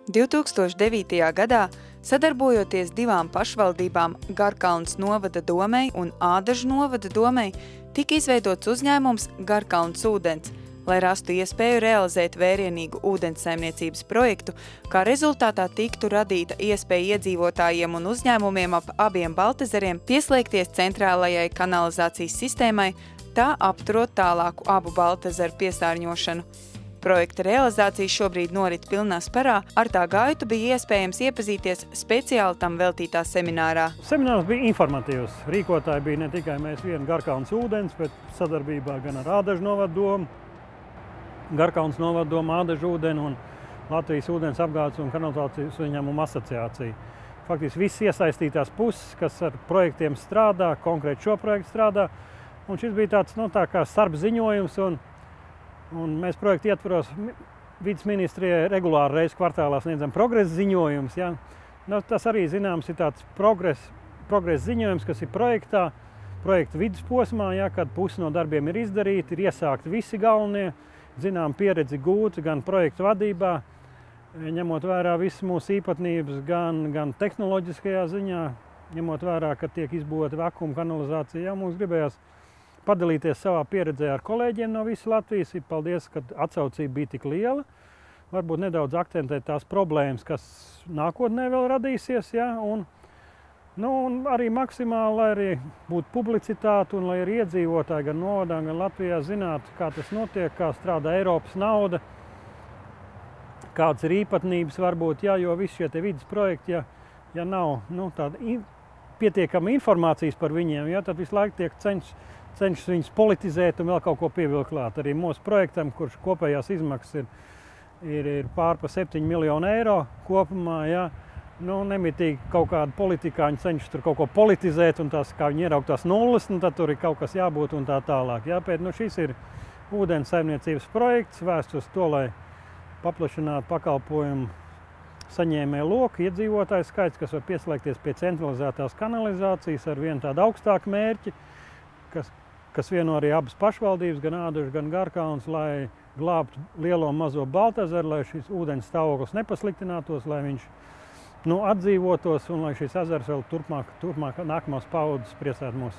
2009. gadā, sadarbojoties divām pašvaldībām Garkalnes novada domei un Ādažu novada domei, tika izveidots uzņēmums Garkalnes ūdens, lai rastu iespēju realizēt vērienīgu ūdenssaimniecības projektu, kā rezultātā tiktu radīta iespēja iedzīvotājiem un uzņēmumiem ap abiem Baltezeriem pieslēgties centrālajai kanalizācijas sistēmai, tā apturot tālāku abu Baltezeru piesārņošanu. Projekta realizācija šobrīd norit pilnā sparā, ar tā gaitu bija iespējams iepazīties speciāli tam veltītā seminārā. Seminārs bija informatīvs. Rīkotāji bija ne tikai mēs vieni Garkalnes ūdens, bet sadarbībā gan ar Ādažu novada domu, Garkalnes novada domu, Ādažu ūdeni un Latvijas ūdens apgādes un kanalizācijas uzņēmumu asociāciju. Faktiski viss iesaistītās puses, kas ar projektiem strādā, konkrēti šo projektu strādā, un šis bija tāds, tā kā starpziņojums, un mēs projektu ietvaros vides ministrijai regulāri reizi kvartālā sniedzam progresa ziņojums. Ja? Tas arī zināms ir tāds progresa ziņojums, kas ir projekta vidusposmā, ja, kad pusi no darbiem ir izdarīti, ir iesākti visi galvenie, zinām pieredzi gūti gan projektu vadībā, ņemot vērā visas mūsu īpatnības, gan tehnoloģiskajā ziņā, ņemot vērā, ka tiek izbūvēta vakuma kanalizācija. Ja, mums gribējās padalīties savā pieredzē ar kolēģiem no visas Latvijas. Paldies, ka atsaucība bija tik liela. Varbūt nedaudz akcentēt tās problēmas, kas nākotnē vēl radīsies. Ja? Un arī maksimāli, lai arī būtu publicitāte un lai arī iedzīvotāji gan novadā, gan Latvijā zinātu, kā tas notiek, kā strādā Eiropas nauda, kādas ir īpatnības varbūt, ja? Jo visi šie vidas projekti, ja nav tāda pietiekama informācijas par viņiem, ja? Tad visu laiku tiek cenšas viņus politizēt un vēl kaut ko pievilkt klāt. Arī mūsu projektam, kurš kopējās izmaksas ir pār pa 7 miljonu eiro kopumā, ja, nemitīgi kaut kādi politikāņi cenšas tur kaut ko politizēt un tās, kā viņi ieraug tās nulles, tad tur ir kaut kas jābūt un tā tālāk. Ja, bet šis ir ūdens saimniecības projekts, vērsts uz to, lai paplašinātu pakalpojumu saņēmēju loku, iedzīvotāju skaits, kas var pieslēgties pie centralizētās kanalizācijas ar vienu tādu augstāku mērķi, kas vieno arī abas pašvaldības, gan Ādažu, gan Garkalnes, lai glābtu lielo un mazo Baltezeru, lai šis ūdens stāvoklis nepasliktinātos, lai viņš atdzīvotos un lai šis ezers vēl turpmāk nākamās paudzes priecētu mūs.